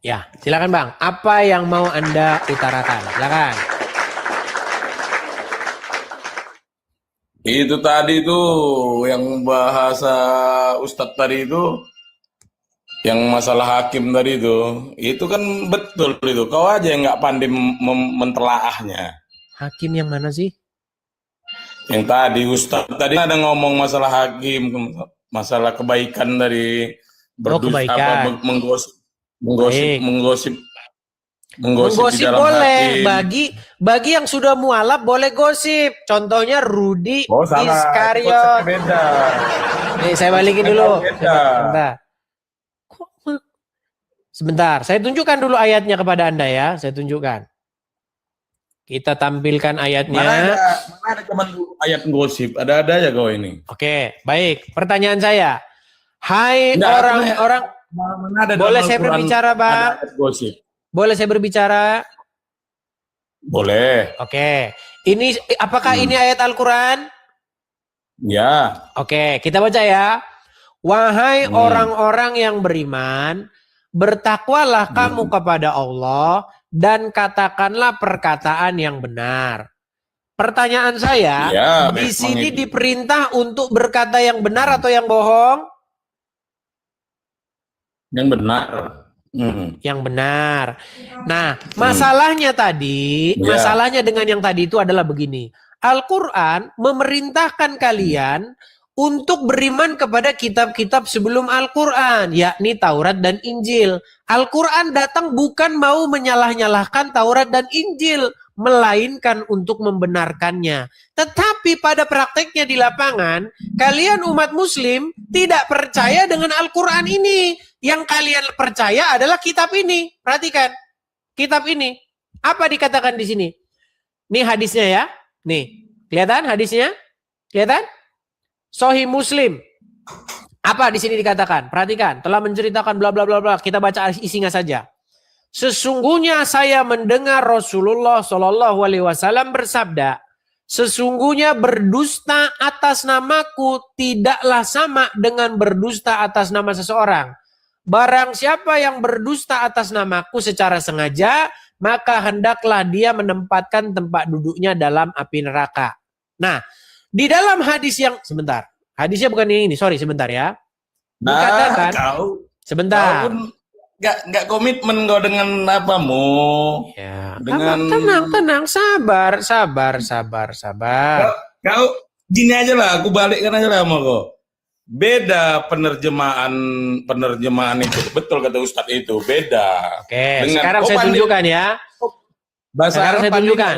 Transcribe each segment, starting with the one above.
Ya, silakan Bang. Apa yang mau Anda utarakan? Silakan. Itu tadi tuh yang bahasa Ustadz tadi itu, yang masalah hakim tadi itu kan betul itu. Kau aja yang nggak pandai mentelaahnya. Hakim yang mana sih? Yang tadi Ustadz tadi ada ngomong masalah hakim, masalah kebaikan dari Oh, kebaikan. menggosip, menggosip, Baik. menggosip, menggosip di Menggosip dalam boleh. hakim. Bagi yang sudah mualaf boleh gosip. Contohnya Rudi Oh salah, itu konsepnya Iskariot. beda. Nih, saya balikin Konsepnya kau dulu. beda. Sebentar. Sebentar. Saya tunjukkan dulu ayatnya kepada Anda ya. Saya tunjukkan. Kita tampilkan ayatnya. Mana ada zaman dulu ayat gosip, ada ya kau ini. Oke, baik. Pertanyaan saya. Hai Nggak, orang-orang. mana ada Boleh dalam saya Al-Quran berbicara, ada Bang? ayat gosip? Boleh saya berbicara? Boleh. Oke. Apakah ini ayat Al-Quran? Ya. Oke, kita baca ya. Wahai orang-orang yang beriman, bertakwalah kamu kepada Allah dan katakanlah perkataan yang benar. Pertanyaan saya, Ya, di memang sini itu. diperintah untuk berkata yang benar atau yang bohong? Yang benar. Yang benar. Nah, masalahnya tadi, Ya. masalahnya dengan yang tadi itu adalah begini. Al-Quran memerintahkan kalian untuk beriman kepada kitab-kitab sebelum Al-Quran, yakni Taurat dan Injil. Al-Quran datang bukan mau menyalah-nyalahkan Taurat dan Injil, melainkan untuk membenarkannya. Tetapi pada prakteknya di lapangan, kalian umat muslim tidak percaya dengan Al-Quran ini. Yang kalian percaya adalah kitab ini. Perhatikan, kitab ini. Apa dikatakan di sini? Nih hadisnya ya. Nih, kelihatan hadisnya? Kelihatan? Sahih Muslim. Apa di sini dikatakan? Perhatikan, telah menceritakan bla bla bla bla. Kita baca isinya saja. Sesungguhnya saya mendengar Rasulullah Shallallahu Alaihi Wasallam bersabda, sesungguhnya berdusta atas namaku tidaklah sama dengan berdusta atas nama seseorang. Barang siapa yang berdusta atas namaku secara sengaja, maka hendaklah dia menempatkan tempat duduknya dalam api neraka. Nah, di dalam hadis yang sebentar, hadisnya bukan ini, sorry sebentar ya. Dikatakan, sebentar. Kau nggak komitmen kau dengan apamu. Ya, dengan tenang, sabar. Kau gini aja lah, aku balikkan aja lah sama kau. Beda penerjemahan itu, betul kata Ustadz itu beda. Oke, sekarang saya tunjukkan ya. Bahasa sekarang saya tunjukkan.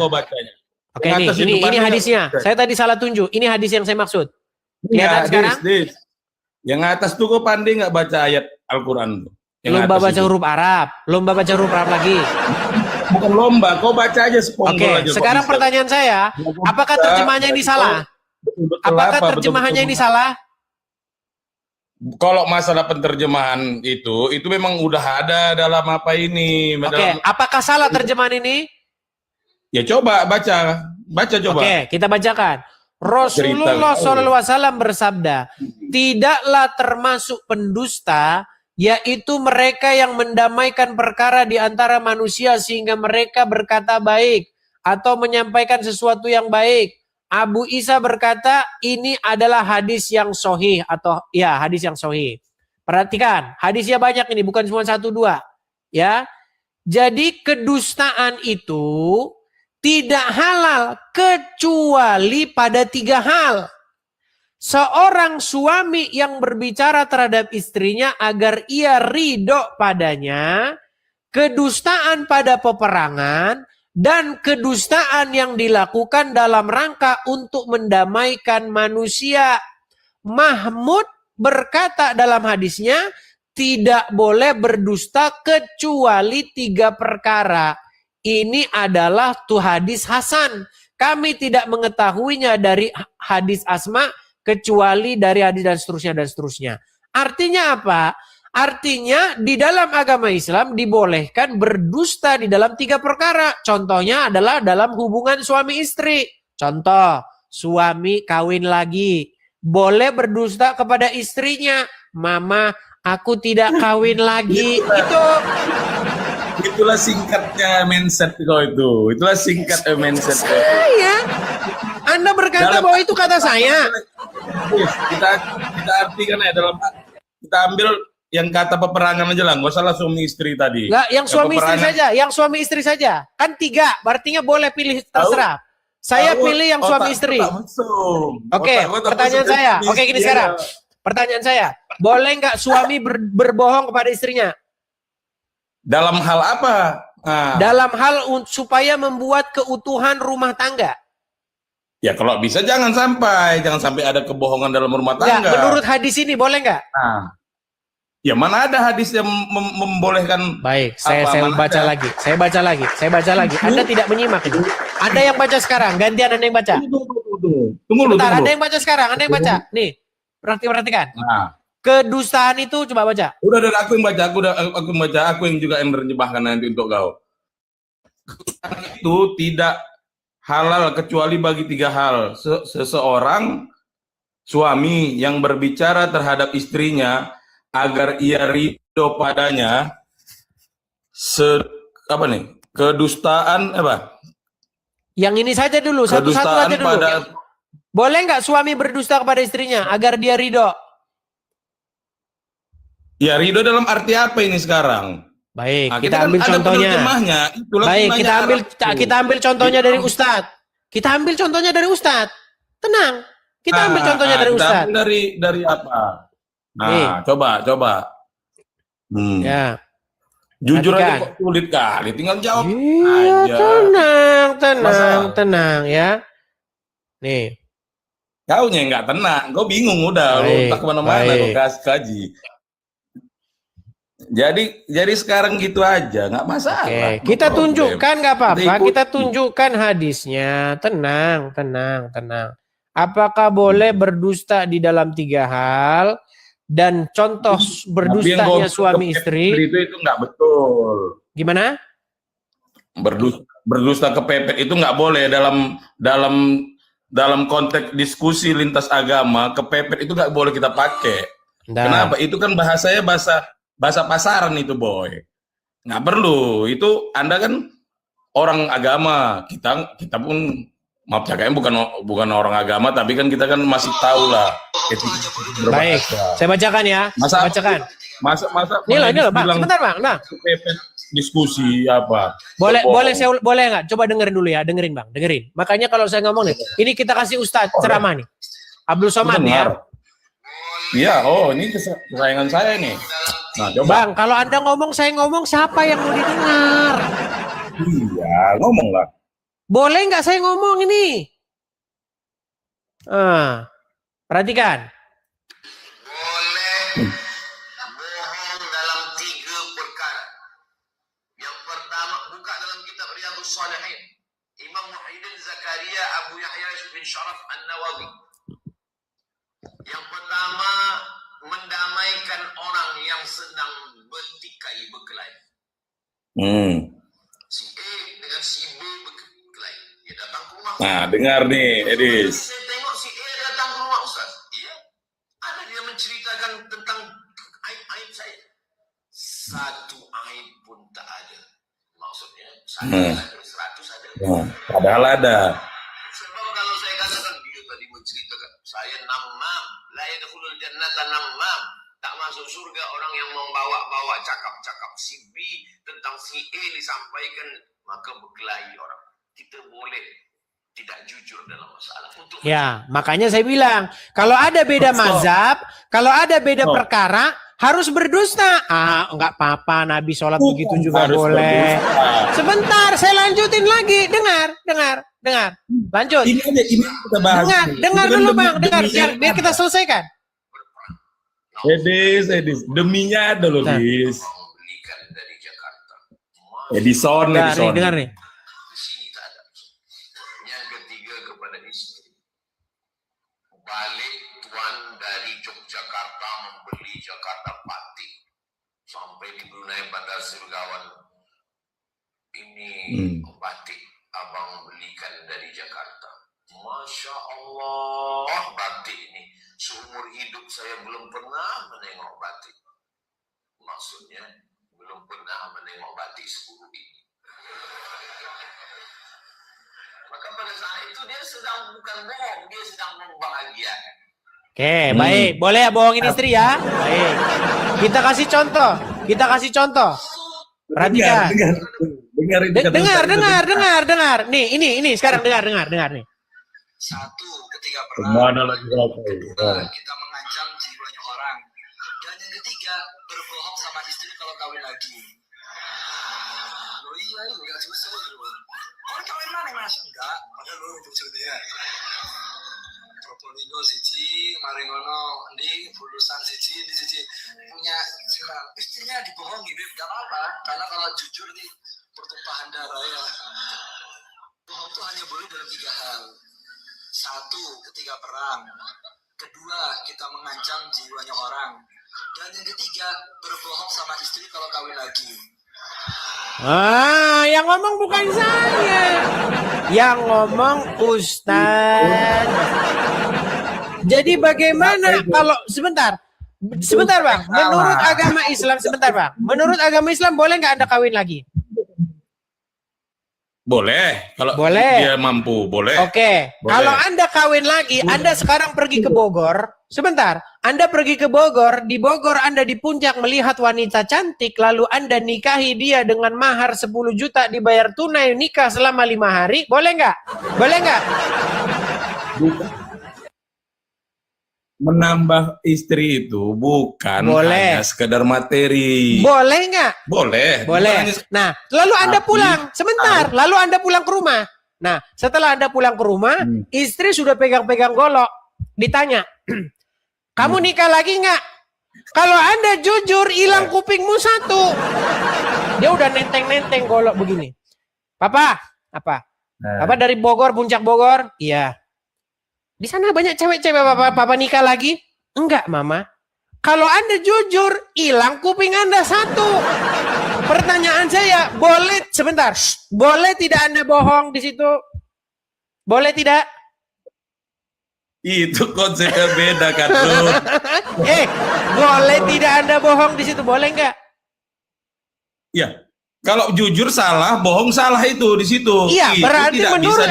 Oke, ini hadisnya. Saya tadi salah tunjuk. Ini hadis yang saya maksud. Kelihatan sekarang? Yang atas tuh kau pandai nggak baca ayat Al-Quran? Lomba baca huruf Arab. Lomba baca huruf Arab lagi. Bukan lomba, kau baca aja seponggol aja. Oke, sekarang pertanyaan saya, apakah terjemahannya ini salah? Apakah terjemahannya ini salah? Kalau masalah penerjemahan itu memang udah ada dalam apa ini. Oke, apakah salah terjemahan ini? Ya coba baca coba. Oke, kita bacakan. Rasulullah SAW bersabda, tidaklah termasuk pendusta, yaitu mereka yang mendamaikan perkara di antara manusia sehingga mereka berkata baik atau menyampaikan sesuatu yang baik. Abu Isa berkata, ini adalah hadis yang sahih atau ya hadis yang sahih. Perhatikan, hadisnya banyak ini, bukan cuma 1-2. Ya, jadi kedustaan itu tidak halal kecuali pada 3 hal. Seorang suami yang berbicara terhadap istrinya agar ia ridho padanya, kedustaan pada peperangan, dan kedustaan yang dilakukan dalam rangka untuk mendamaikan manusia. Mahmud berkata dalam hadisnya, tidak boleh berdusta kecuali 3 perkara. Ini adalah hadis Hasan. Kami tidak mengetahuinya dari hadis Asma kecuali dari hadis dan seterusnya. Artinya apa? Artinya di dalam agama Islam dibolehkan berdusta di dalam 3 perkara. Contohnya adalah dalam hubungan suami istri. Contoh, suami kawin lagi. Boleh berdusta kepada istrinya. Mama, aku tidak kawin lagi. Itu itulah singkatnya mindset kau itu. Itulah singkat mindset kau. Saya. Anda berkata bahwa itu kata saya. Kita artikan ya dalam kita ambil yang kata peperangan aja lah, nggak salah suami istri tadi. Enggak, yang suami istri peperangan. saja, yang suami istri saja. Kan 3, berartinya boleh pilih terserah. Saya pilih yang suami istri. Oke, pertanyaan saya. Oke, gini sekarang. Pertanyaan saya, boleh nggak suami berbohong kepada istrinya? Dalam hal apa? Nah, Dalam hal supaya membuat keutuhan rumah tangga. ya kalau bisa jangan sampai ada kebohongan dalam rumah tangga. Ya, menurut hadis ini boleh nggak? Nah, ya mana ada hadis yang membolehkan? Baik, saya baca lagi. Saya baca lagi. Anda tidak menyimak ini. Anda yang baca sekarang, gantian Anda yang baca. Tunggu. Anda yang baca sekarang, Anda yang baca. Nih, perhatikan. Nah, kedustaan itu coba baca. Udah aku yang baca, aku yang juga yang menerjemahkan nanti untuk kau. Itu tidak halal kecuali bagi 3 hal. Seseorang suami yang berbicara terhadap istrinya agar ia ridho padanya, kedustaan apa? Yang ini saja dulu, satu-satu aja dulu. Boleh nggak suami berdusta kepada istrinya agar dia ridho? Ya, ridho dalam arti apa ini sekarang? Baik, Nah, kita ambil contohnya. Baik, kita ambil contohnya dari Ustadz. Kita ambil contohnya dari Ustadz. Tenang. Kita ambil contohnya dari Ustadz. Dari apa? Nah, coba. Ya. Jujur aja kok sulit kali, tinggal jawab aja. Tenang ya. Nih. Kaunya nggak tenang, kau bingung udah, lu tak kemana-mana, kau kaji. Jadi sekarang gitu aja, nggak masalah. Oke, kita tunjukkan nggak apa-apa, kita tunjukkan hadisnya. Tenang. Apakah boleh berdusta di dalam 3 hal? Dan contoh berdustanya suami istri itu nggak betul. Gimana? Berdusta kepepet itu nggak boleh dalam konteks diskusi lintas agama. Kepepet itu nggak boleh kita pakai. Kenapa? Itu kan bahasanya bahasa pasaran itu, boy. Nggak perlu. Itu Anda kan orang agama, kita pun maaf cakapnya bukan orang agama, tapi kan kita kan masih tahu lah etika. Baik, saya bacakan ya. Masa Ini loh, Bang. Sebentar, Bang. Nah, diskusi apa? Boleh nggak? Coba dengerin dulu ya, dengerin, Bang. Dengerin. Makanya kalau saya ngomong nih, ini kita kasih Ustadz ceramah nih. Abdul Somad ya. Iya, ini kesayangan saya nih. Nah, coba. Bang, kalau Anda ngomong, saya ngomong, siapa yang mau didengar? Iya, ngomong lah. Boleh nggak saya ngomong ini? Perhatikan. Boleh bohong dalam 3 perkara. Yang pertama, buka dalam kitab Riyadhus Shalihin. Imam Muhyiddin Zakaria Abu Yahya bin Sharaf An-Nawawi. Yang pertama, mendamaikan orang yang sedang bertikai berkelahi. Si A dengan si B berkelahi. Dia datang ke rumah. Nah, dengar nih, Edis. Saya tengok si A datang ke rumah Ustaz. Iya. Ada dia menceritakan tentang aib-aib saya. Satu aib pun tak ada. Maksudnya, 100 ada. Padahal ada. Sebab kalau saya katakan, dia tadi menceritakan, saya namam. La yadkhulul jannata namam. Tak masuk surga orang yang membawa-bawa cakap-cakap si B tentang si A disampaikan, maka berkelahi orang. Kita boleh tidak jujur dalam masalah. Ya, makanya saya bilang, kalau ada beda mazhab, kalau ada beda perkara, harus berdusta. Enggak apa-apa, Nabi sholat begitu juga boleh. Sebentar, saya lanjutin lagi. Dengar. Lanjut. Ini kita bahas. Dengar dulu, Bang. Dengar, biar kita selesaikan. Edis, deminya ada loh, Edis. Dari Jakarta. Edison. Dengar nih. Di sini tak ada. Yang ketiga kepada istri. Balik tuan dari Yogyakarta membeli Jakarta batik. Sampai di Brunei Bandar Surgawan. Ini batik abang belikan dari Jakarta. Masya Allah, batik ini. Seumur hidup saya belum pernah menengok batik. Maksudnya, belum pernah menengok batik seburuk ini. Maka pada saat itu dia sedang bukan bohong, dia sedang membahagiakan. Oke, baik. Boleh ya bohongin istri ya? Baik. Kita kasih contoh. Kita kasih contoh. Perhatikan. Dengar. Nih, ini sekarang dengar nih. Satu, ketika perang. Kemana lagi Kedua, kita mengancam jiwanya orang. Dan yang ketiga, berbohong sama istri kalau kawin lagi. Loh iya, ini enggak susah loh. Orang kawin mana mas? Enggak, padahal lu bujurnya. Propolindo siji, maringono, di lulusan siji, di siji punya istrinya dibohongi, enggak apa-apa. Karena kalau jujur nih pertumpahan darah ya. Bohong itu hanya boleh dalam 3 hal. Satu, ketika perang. Kedua, kita mengancam jiwanya orang. Dan yang ketiga, berbohong sama istri kalau kawin lagi. Yang ngomong bukan saya. Yang ngomong Ustaz. Jadi bagaimana kalau sebentar Bang. Menurut agama Islam Menurut agama Islam boleh nggak Anda kawin lagi? Boleh, kalau Boleh. dia mampu, boleh. Oke, Boleh. kalau Anda kawin lagi, Anda sekarang pergi ke Bogor. Sebentar, Anda pergi ke Bogor. Di Bogor Anda di puncak melihat wanita cantik, lalu Anda nikahi dia dengan mahar 10 juta dibayar tunai, nikah selama 5 hari. Boleh nggak? Boleh nggak? Menambah istri itu bukan Boleh. hanya sekedar materi. Boleh nggak? Boleh. Boleh. Bukan hanya- Nah, lalu Anda Tapi- pulang. Sebentar, lalu Anda pulang ke rumah. Nah, setelah Anda pulang ke rumah, istri sudah pegang-pegang golok. Ditanya, kamu nikah lagi nggak? Kalau Anda jujur, hilang kupingmu 1. Dia udah nenteng-nenteng golok begini. Papa, apa? Papa dari Bogor, puncak Bogor? Iya. Di sana banyak cewek-cewek, papa nikah lagi? Enggak, Mama. Kalau Anda jujur, hilang kuping Anda 1. Pertanyaan saya, boleh sebentar, boleh tidak Anda bohong di situ? Boleh tidak? Itu konsepnya beda kan, Bro. Boleh tidak Anda bohong di situ? Boleh nggak? Ya, kalau jujur salah, bohong salah itu di situ. Iya, Itu berarti tidak bisa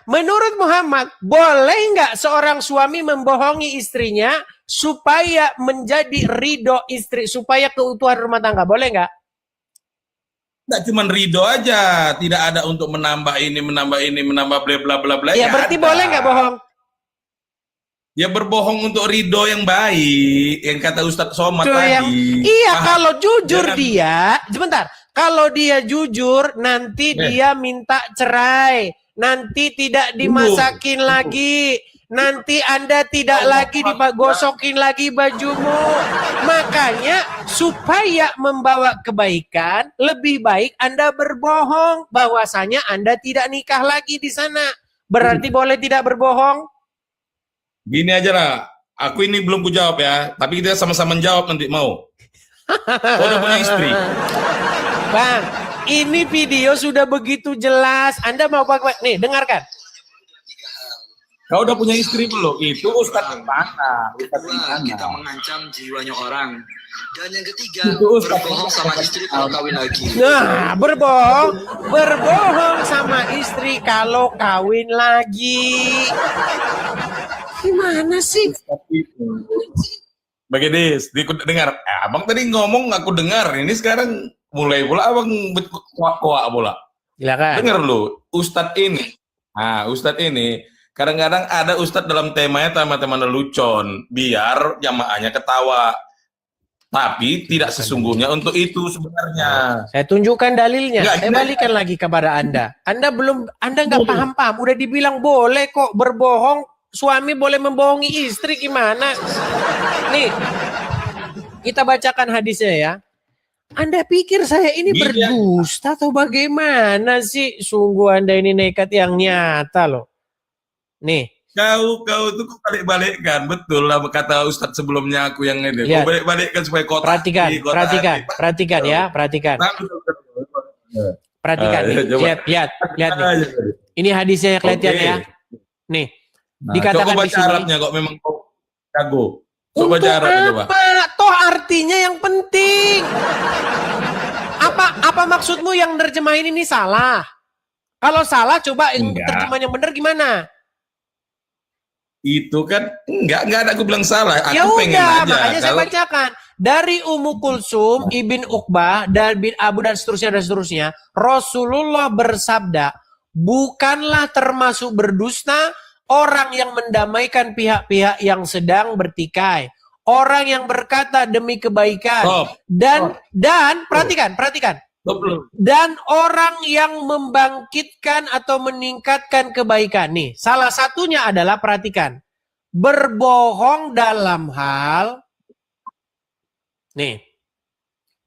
menurut Muhammad, boleh nggak seorang suami membohongi istrinya supaya menjadi ridho istri, supaya keutuhan rumah tangga? Boleh nggak? Nggak cuma ridho aja, tidak ada untuk menambah ini, menambah bla bla bla bla. Ya, berarti ada. boleh nggak bohong? Ya berbohong untuk ridho yang baik, yang kata Ustadz Somad Tuh, tadi. iya, Paham? kalau jujur Jangan- dia, sebentar. Kalau dia jujur, nanti dia minta cerai. Nanti tidak dimasakin lagi. Nanti Anda tidak lagi digosokin lagi bajumu. Makanya supaya membawa kebaikan, lebih baik Anda berbohong bahwasanya Anda tidak nikah lagi di sana. Berarti boleh tidak berbohong? Gini aja lah, aku ini belum ku jawab ya, tapi kita sama-sama menjawab nanti mau. Kau udah punya istri? Bang, ini video sudah begitu jelas. Anda mau pakai? Nih, dengarkan. Kau udah punya istri belum? Itu Ustadz yang mana? Ustadz yang Kedua, kita mana? mengancam jiwanya orang. Dan yang ketiga, Itu Ustaz. berbohong sama istri kalau kawin lagi. Nah, berbohong sama istri kalau kawin lagi. Gimana sih? Begini, dengar. Abang tadi ngomong aku dengar. Ini sekarang mulai pula abang kuak-kuak pula. Silakan. Dengar lu, Ustadz ini. Nah, Ustadz ini kadang-kadang ada Ustadz dalam temanya tema-tema lelucon, biar jamaahnya ketawa. Tapi tidak sesungguhnya untuk itu sebenarnya. Saya tunjukkan dalilnya. Enggak, Saya gini. balikan lagi kepada Anda. Anda nggak paham-paham. Udah dibilang boleh kok berbohong. Suami boleh membohongi istri, gimana? Nih, kita bacakan hadisnya ya. Anda pikir saya ini Iya. berdusta atau bagaimana sih? Sungguh Anda ini nekat yang nyata loh. Nih, Kau tuh balik-balikkan, betul lah kata Ustadz sebelumnya aku yang ini. Lihat. Kau balik-balikkan supaya kotak. perhatikan ya, perhatikan. Nah, betul. Perhatikan nih. coba. Lihat nih. Aja. Ini hadisnya kelihatan Oke. ya. Nih, Nah, dikatakan coba di baca sini. Arabnya kok memang kau jago. Coba Untuk baca Arabnya coba. apa? toh artinya yang penting. Apa maksudmu yang nerjemahin ini salah? Kalau salah coba Enggak. terjemahan yang benar gimana? Itu kan enggak ada aku bilang salah. Aku Ya pengen udah, aja makanya saya kalau bacakan. Dari Ummu Kulsum, Ibn Uqbah, dan bin Abu dan seterusnya, Rasulullah bersabda, bukanlah termasuk berdusta orang yang mendamaikan pihak-pihak yang sedang bertikai. Orang yang berkata demi kebaikan. Stop. Dan perhatikan. Belum. Dan orang yang membangkitkan atau meningkatkan kebaikan. Nih, salah satunya adalah perhatikan. Berbohong dalam hal. Nih,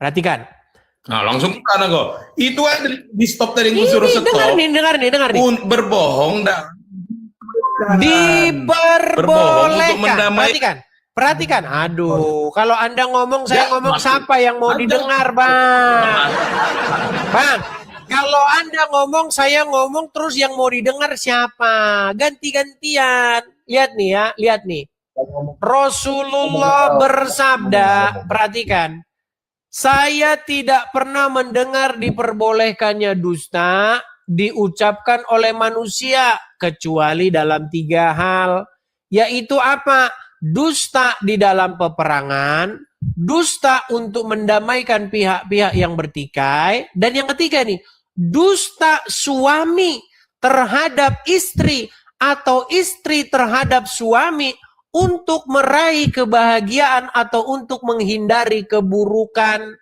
perhatikan. Nah, langsung kan kok. Itu ada di stop tadi yang suruh stop. Dengar nih. Berbohong dah. Diperbolehkan. Perhatikan. Aduh, kalau Anda ngomong, saya ngomong, siapa yang mau didengar, Bang? Bang, kalau Anda ngomong, saya ngomong, terus yang mau didengar siapa? Ganti-gantian. Lihat nih. Rasulullah bersabda, perhatikan. Saya tidak pernah mendengar diperbolehkannya dusta diucapkan oleh manusia kecuali dalam 3 hal. Yaitu apa? Dusta di dalam peperangan, dusta untuk mendamaikan pihak-pihak yang bertikai, dan yang ketiga nih, dusta suami terhadap istri atau istri terhadap suami untuk meraih kebahagiaan atau untuk menghindari keburukan.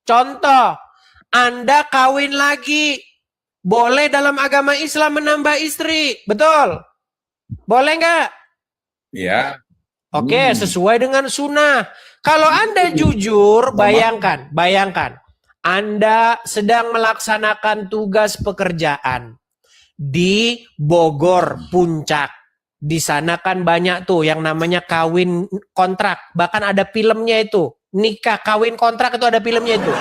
Contoh, Anda kawin lagi, boleh dalam agama Islam menambah istri, betul? Boleh nggak? Ya. Oke, sesuai dengan sunnah. Kalau Anda jujur, bayangkan. Anda sedang melaksanakan tugas pekerjaan di Bogor, Puncak. Di sana kan banyak tuh yang namanya kawin kontrak. Bahkan ada filmnya itu. Nikah kawin kontrak itu ada filmnya itu.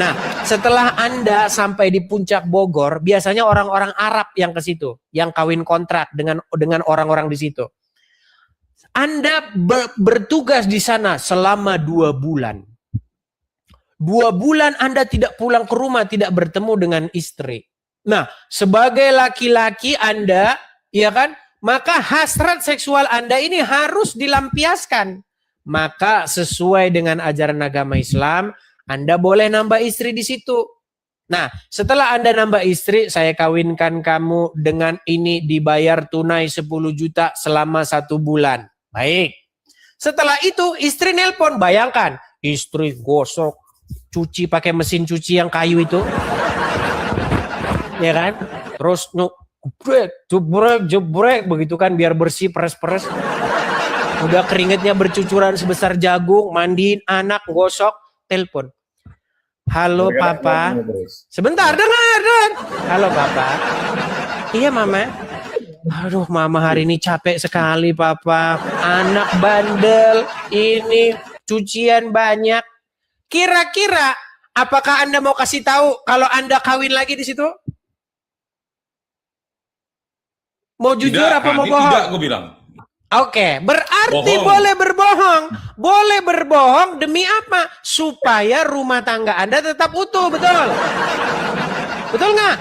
Nah, setelah Anda sampai di Puncak Bogor, biasanya orang-orang Arab yang ke situ, yang kawin kontrak dengan orang-orang di situ. Anda bertugas di sana selama 2 bulan. 2 bulan Anda tidak pulang ke rumah, tidak bertemu dengan istri. Nah, sebagai laki-laki Anda, ya kan, maka hasrat seksual Anda ini harus dilampiaskan. Maka sesuai dengan ajaran agama Islam, Anda boleh nambah istri di situ. Nah, setelah Anda nambah istri, saya kawinkan kamu dengan ini, dibayar tunai 10 juta selama 1 bulan. Baik. Setelah itu istri nelpon, bayangkan. Istri gosok, cuci pakai mesin cuci yang kayu itu. Ya kan? Terus jebrek begitu kan, biar bersih, peres-peres. Udah keringetnya bercucuran sebesar jagung, mandiin anak, gosok, telepon. Halo Papa. Sebentar, dengar. Halo Papa. Iya Mama. Aduh Mama hari ini capek sekali Papa. Anak bandel, ini cucian banyak. Kira-kira apakah Anda mau kasih tahu kalau Anda kawin lagi di situ? Mau jujur apa mau bohong? Tidak, aku bilang. Oke, berarti Bohong. boleh berbohong. Boleh berbohong demi apa? Supaya rumah tangga Anda tetap utuh, betul? Betul nggak?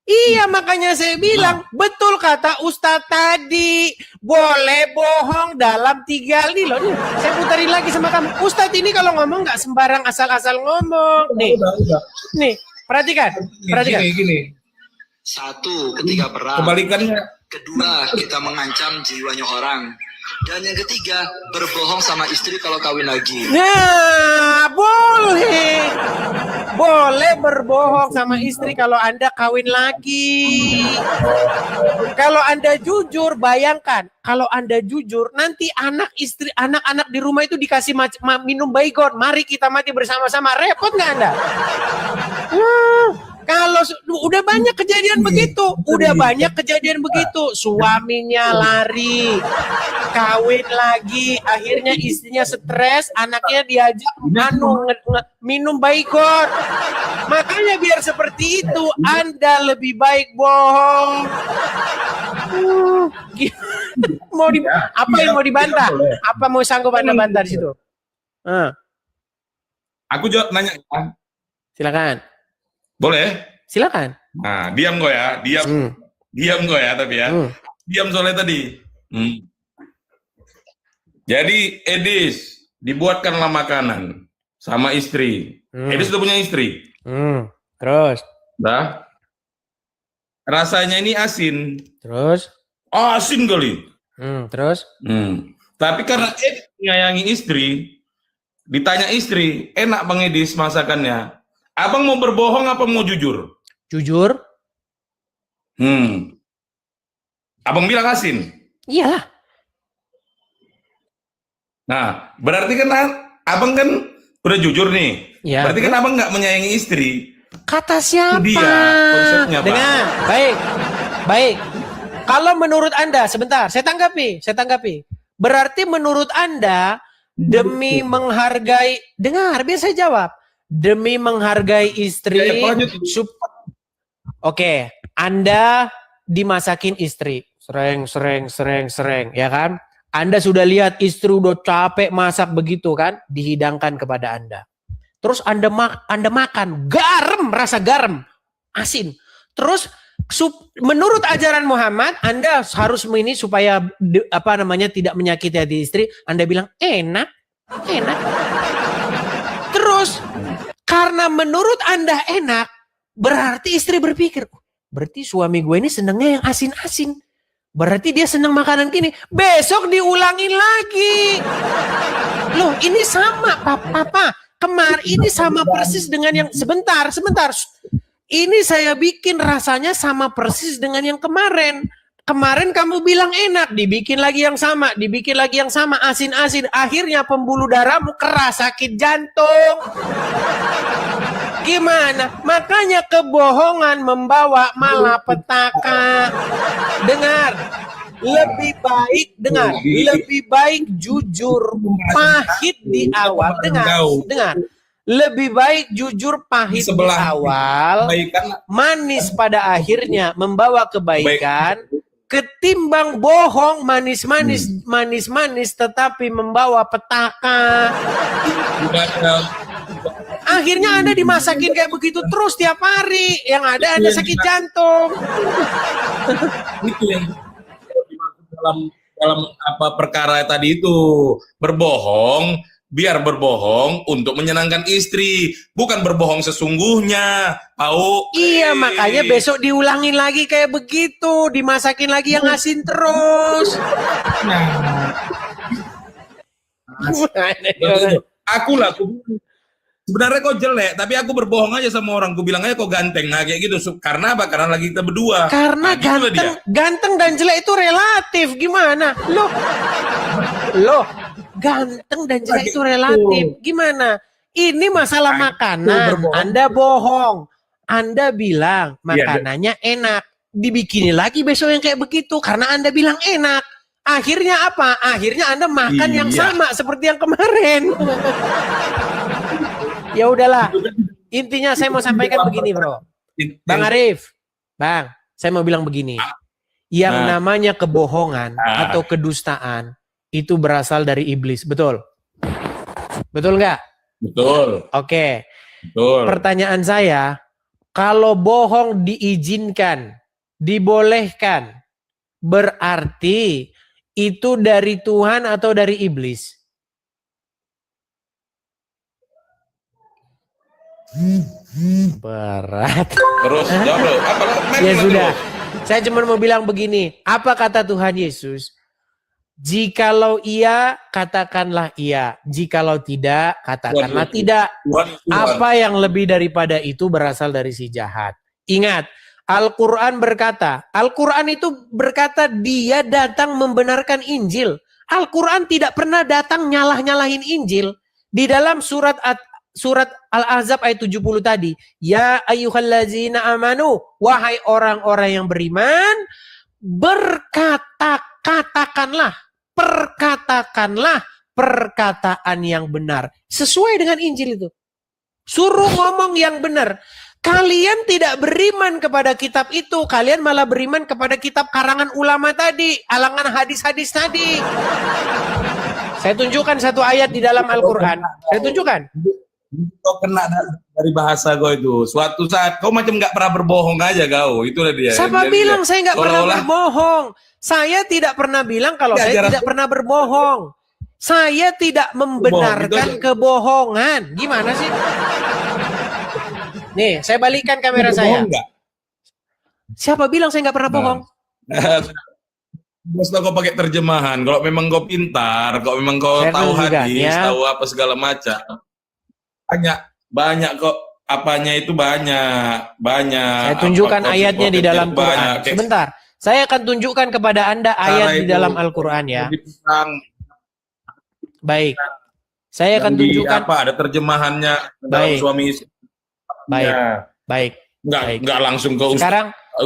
Iya, makanya saya bilang, betul kata Ustadz tadi. Boleh bohong dalam 3 hal. Nih loh, nih, saya putarin lagi sama kamu. Ustadz ini kalau ngomong nggak sembarang asal-asal ngomong. Nih, perhatikan. Gini. 1, ketika perang. Kebalikannya. 2, kita mengancam jiwanya orang. Dan yang ketiga, berbohong sama istri kalau kawin lagi. Nah, boleh. Boleh berbohong sama istri kalau Anda kawin lagi. Kalau Anda jujur, bayangkan. Kalau Anda jujur, nanti anak-anak di rumah itu dikasih minum baygon. Mari kita mati bersama-sama. Repot nggak Anda? Kalau udah banyak kejadian begitu, suaminya lari, kawin lagi, akhirnya istrinya stres, anaknya diajak minum baygon. Makanya biar seperti itu, Anda lebih baik bohong. Apa yang mau dibantah? Apa mau sanggup Anda bantah di situ? Aku nanya, Silakan. boleh? Silakan. Nah, diam kok ya, diam kok ya, tapi ya, diam soalnya tadi. Jadi Edis dibuatkanlah makanan sama istri. Edis udah punya istri. Terus. Nah, rasanya ini asin. Terus. Asin kali. Terus. Tapi karena Edis menyayangi istri, ditanya istri, enak Bang Edis masakannya. Abang mau berbohong apa mau jujur? Jujur. Abang bilang asin. Iyalah. Nah, berarti kan abang kan udah jujur nih. Ya, berarti kan abang nggak menyayangi istri. Kata siapa? Itu dia konsepnya, Pak. Dengar, baik. Kalau menurut Anda, sebentar, saya tanggapi. Berarti menurut Anda, demi menghargai, dengar, biar saya jawab. Demi menghargai istri, Oke, Anda dimasakin istri, sereng, ya kan? Anda sudah lihat istri udah capek masak begitu kan, dihidangkan kepada Anda. Terus Anda makan, rasa garam, asin. Terus menurut ajaran Muhammad, Anda harus ini supaya tidak menyakiti hati istri. Anda bilang enak. Terus karena menurut Anda enak, berarti istri berpikir, berarti suami gue ini senangnya yang asin-asin. Berarti dia senang makanan gini. Besok diulangin lagi. Loh, ini sama, Papa. Ini sama persis dengan yang sebentar. Ini saya bikin rasanya sama persis dengan yang kemarin. Kemarin kamu bilang enak, dibikin lagi yang sama, asin-asin. Akhirnya pembuluh darahmu keras, sakit jantung. Gimana? Makanya kebohongan membawa malapetaka. Dengar, lebih baik jujur, pahit di awal. Dengar. Lebih baik jujur, pahit di awal, manis pada akhirnya membawa kebaikan, ketimbang bohong manis tetapi membawa petaka. Akhirnya Anda dimasakin kayak begitu terus tiap hari. Yang ada Anda sakit jantung. Itu yang dalam perkara tadi itu. Biar berbohong untuk menyenangkan istri, bukan berbohong sesungguhnya. Tahu? Iya, makanya besok diulangin lagi kayak begitu, dimasakin lagi yang asin terus. Aku sebenarnya kok jelek, tapi aku berbohong aja sama orang. Aku bilang aja kok ganteng. Nah kayak gitu. Karena apa? Karena lagi kita berdua. Karena ganteng dan jelek itu relatif. Gimana? Loh, ganteng dan jelek itu relatif. Gimana? Ini masalah makanan. Anda bohong. Anda bilang makanannya enak. Dibikinin lagi besok yang kayak begitu. Karena Anda bilang enak. Akhirnya apa? Akhirnya Anda makan yang sama seperti yang kemarin. Ya udahlah. Intinya saya mau sampaikan begini, Bro. Bang Arif. Bang, saya mau bilang begini. Yang namanya kebohongan atau kedustaan itu berasal dari iblis, betul? Betul nggak? Betul. Oke. Betul. Pertanyaan saya, kalau bohong diizinkan, dibolehkan, berarti itu dari Tuhan atau dari iblis? Berat. Terus jawab. Ya sudah. Saya cuma mau bilang begini. Apa kata Tuhan Yesus? Jikalau iya, katakanlah iya. Jikalau tidak, katakanlah tidak. Apa yang lebih daripada itu berasal dari si jahat. Ingat, Al-Quran itu berkata dia datang membenarkan Injil. Al-Quran tidak pernah datang nyalah-nyalahin Injil. Di dalam surat Al-Ahzab ayat 70 tadi. Ya ayyuhallazina amanu. Wahai orang-orang yang beriman. Perkatakanlah perkataan yang benar. Sesuai dengan Injil itu. Suruh ngomong yang benar. Kalian tidak beriman kepada kitab itu, kalian malah beriman kepada kitab karangan ulama tadi, alangan hadis-hadis tadi. Saya tunjukkan satu ayat di dalam Al-Quran. Saya tunjukkan. Kau kena dari bahasa kau itu. Suatu saat kau macam nggak pernah berbohong aja kau. Itulah dia. Siapa Jadi bilang dia, saya nggak pernah seolah-olah berbohong? Saya tidak pernah bilang kalau Ya, saya jarang. tidak pernah berbohong. Saya tidak membenarkan aja. kebohongan. Gimana sih? Nih, saya balikkan kamera saya. berbohong nggak? Siapa bilang saya nggak pernah bohong? Bos kau pakai terjemahan. Kalau memang kau pintar, kalau memang kau Saya tahu tunjukkan, hadis, ya. tahu apa segala macam. Banyak kok. Apanya itu banyak. Saya tunjukkan ayatnya di dalam Quran. Sebentar. Saya akan tunjukkan kepada Anda ayat di dalam Al-Quran ya. Baik. Saya akan tunjukkan. Ada terjemahannya dalam Baik. suami istri. Baik. Ya. Baik. Nggak langsung ke Ustaz.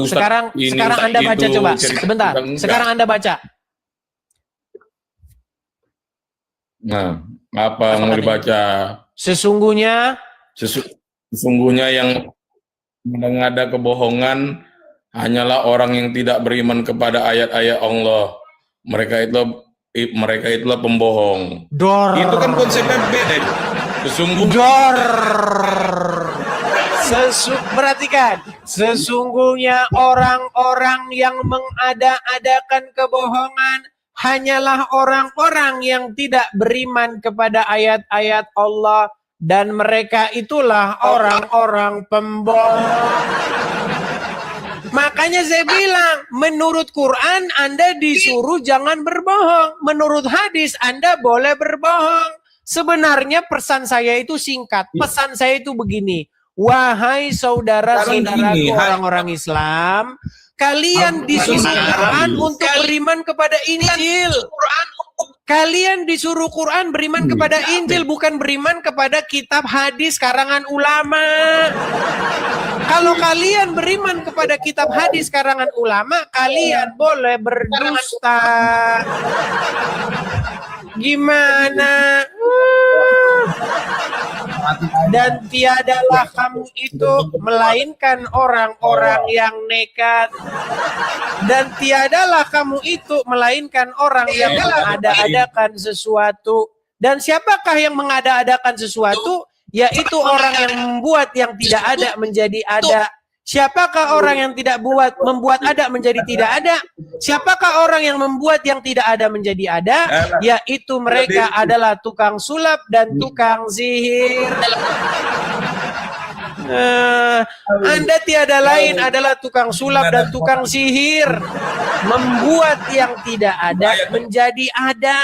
Sekarang ini, sekarang Ustaz Anda baca itu, coba. cerita Sebentar. enggak. Sekarang Anda baca. Nah, apa yang mau katanya? dibaca? Sesungguhnya yang mengada kebohongan hanyalah orang yang tidak beriman kepada ayat-ayat Allah. Mereka itulah pembohong. Dor. Itu kan konsepnya beda. Dor. Perhatikan. Sesungguhnya orang-orang yang mengada-adakan kebohongan hanyalah orang-orang yang tidak beriman kepada ayat-ayat Allah, dan mereka itulah orang-orang pembohong. Makanya saya bilang, menurut Quran Anda disuruh jangan berbohong, menurut hadis Anda boleh berbohong. Sebenarnya pesan saya itu singkat. Pesan saya itu begini: wahai saudara-saudaraku orang-orang Islam, kalian disuruh Quran untuk beriman kepada Injil. Kalian disuruh Quran beriman kepada Injil, bukan beriman kepada kitab hadis karangan ulama. Kalau kalian beriman kepada kitab hadis karangan ulama, kalian boleh berdusta. Gimana? Dan tiadalah kamu itu melainkan orang-orang yang nekat. Dan tiadalah kamu itu melainkan orang yang mengada-adakan sesuatu. Dan siapakah yang mengada-adakan sesuatu? Yaitu orang yang membuat yang tidak ada menjadi ada. Siapakah orang yang membuat ada menjadi tidak ada? Siapakah orang yang membuat yang tidak ada menjadi ada? Yaitu mereka adalah tukang sulap dan tukang sihir. Anda tiada lain adalah tukang sulap dan tukang sihir, membuat yang tidak ada menjadi ada.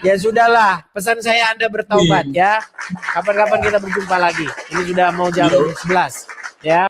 Ya sudahlah, pesan saya Anda bertaubat ya. Kapan-kapan kita berjumpa lagi. Ini sudah mau jam 11 ya.